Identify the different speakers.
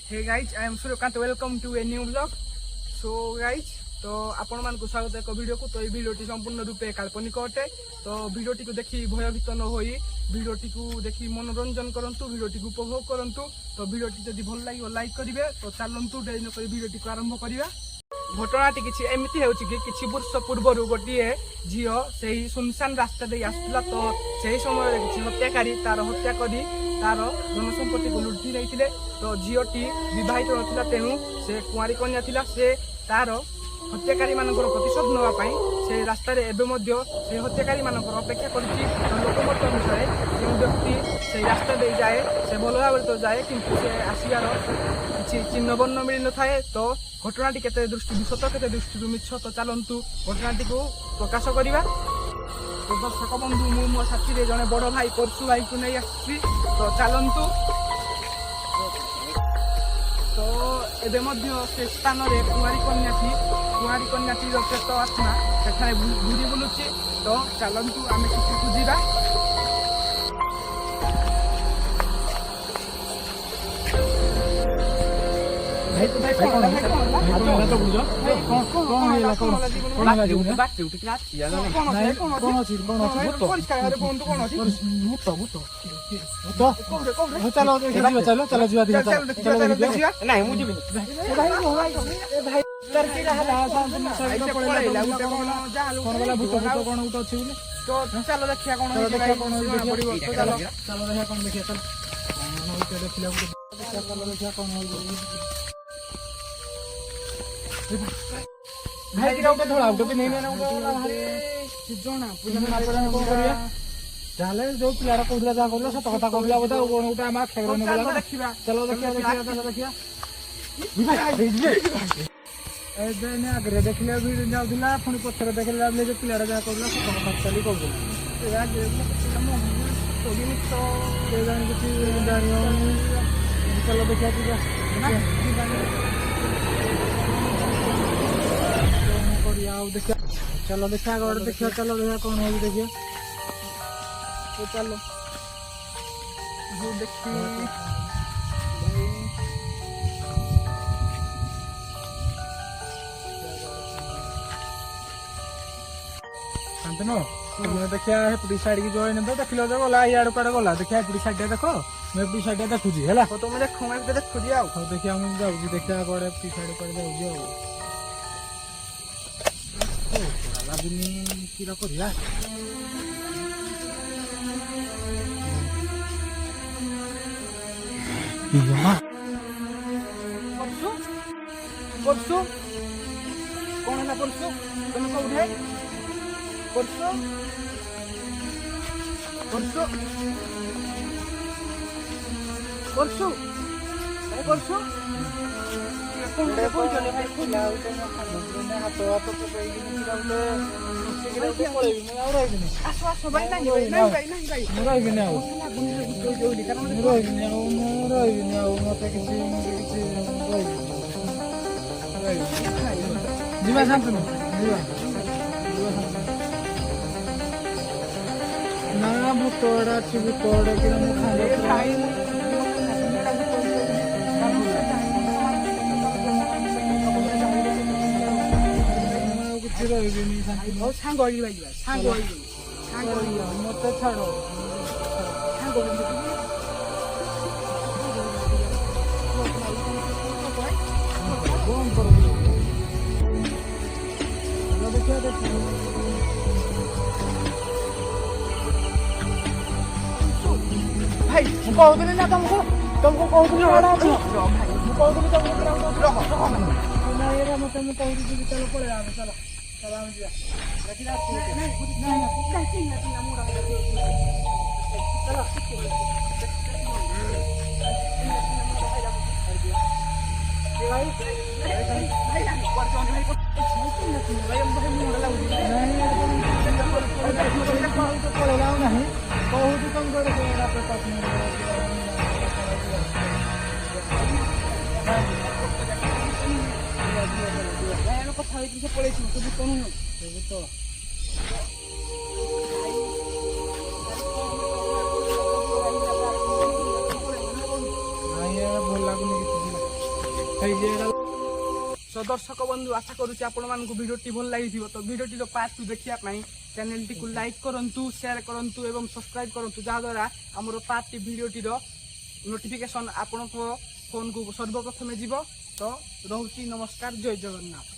Speaker 1: Hey guys, I am Suryakant. Welcome to a new vlog. So guys, तो आपण मान को स्वागत एक वीडियो को। तो ये वीडियोटी संपूर्ण रूपे काल्पनिक अटे। तो वीडियोटी को देखि भयभीत न होई वीडियोटी को देखि मनोरंजन करंतु, वीडियोटी को उपभोग करंतु। तो वीडियोटी जदि भल लागियो लाइक करिवे। तो चलंतु डेरी न करी वीडियोटी को आरंभ करिवा। घटनाटी किछि एमिति हेउछि कि किछि वर्ष पूर्वरु गोटिए झियो सेही सुनसान रास्ता दे आसुला। तो सेही समय किछि हत्याकारी तार हत्या करी तार धन संपत्ति को लुटि रहिथिले। तो झियोटी विवाहित नथिला, तेणु से कुआरी कन्या थिला। से तार हत्याकारी मानकर प्रतिशोध नवा पाई से रास्ता रे एबे मध्य से हत्याकारी मानकर अपेक्षा करिछि। लोकमत अनुसार जो व्यक्ति से रास्ता दे जाए से भल भाव तो जाए, किंतु से आसियार किछि चिन्ह वर्ण मिल न थाए। तो घटनाटी केते दृष्टि सत केते दृष्टि मिछ। तो चलंतु घटनाटी को प्रकाश करिवा। तो दर्शक बंधु मु मो साथी रे जने बड़ भाई परसु भाई को नै आछि। तो चलंतु। तो एबे मध्य से स्थान रे कुमारी कन्याटी प्रेत आत्मा सेठारे घूरी बुलुछि। तो चलंतु आमे किछि खुजिबा। भाई तो भाई कोन तो बुझो कोन हेला कोन बाटे उठी क्लास या ना कोन अछि परिष्कार रे बंधु कोन अछि मुतो चलो चलो जीवा दिया चलो नहीं मु जीबी भाई भाई तर की रहला संपूर्ण शरीर पड़ेला कोन वाला भूत कोन उठ अछि बोले। तो चलो देखिया कोन होई देखिया कोन होई देखिया चलो देखिया कोन देखिया चल कोन होई देखिया चलो देखिया कोन होई भाई की राउटे थोड़ा आउट भी नहीं ना भाई जोना पूजा ना पड़ा कोन करिया जाले जो पिलारा कोदला जा करला सत कथा कहला बोदा कोन उटा मा खेगरो ने बोला देखिबा। चलो देखिया ए ने आगरे देखले वीडियो जाउ दिला पुनी पत्थर देखले ले जो पिलारा जा करला सत कथा चली कहला ए यार कोगी तो के जाने किछि जानियो। चलो देखिया देखिया चलो देखिया गड़ देखिया चलो देखिया कौन होगी देखिए। तो चलो जो देखी शांतनु तुमने देखिया है पुडी साइड की जो है न तो देखिलो जो गला याड कड़े गला देखिया पुडी साइड देखो मैं पुडी साइड देखुजी हैला। तो तुम देखो मैं देखुजी आ तो देखिया हम जाउजी देखिया गड़े पुडी साइड कर जाउजी आ लागिनी किरा करिया इया परसु कौन है परसु तुम को उठे परसु परसु परसु परसु कोन चले भाई खुला उते ना खाने हाथ हाथ तो पे गिरले सिगरेट के पळे मैं और आई नहीं आसो भाई नहीं मोर आई नहीं आओ जो लिखा मोर आई नहीं आओ मते किसी जीवा शांतनु जीवा ना भूतोड़ा छि भूतोड़ा कि हम खाने खाई सांग मत छाड़ो भाई कहूँ ना तुमको कहूँ चलो पड़े चलो सो दर्शक बंधु आशा करुच्ची आपण मानक भिडियोटी भल लगी तो भिडियोटी पार्ट 2 देखिया चैनल टी को लाइक करंतु शेयर करंतु एवं सब्सक्राइब करंतु जहा द्वारा हमरो पार्ट 2 भिडियोटी नोटिफिकेशन आपण को फोन को सर्वप्रथम जीव तो रहउची नमस्कार जय जगन्नाथ।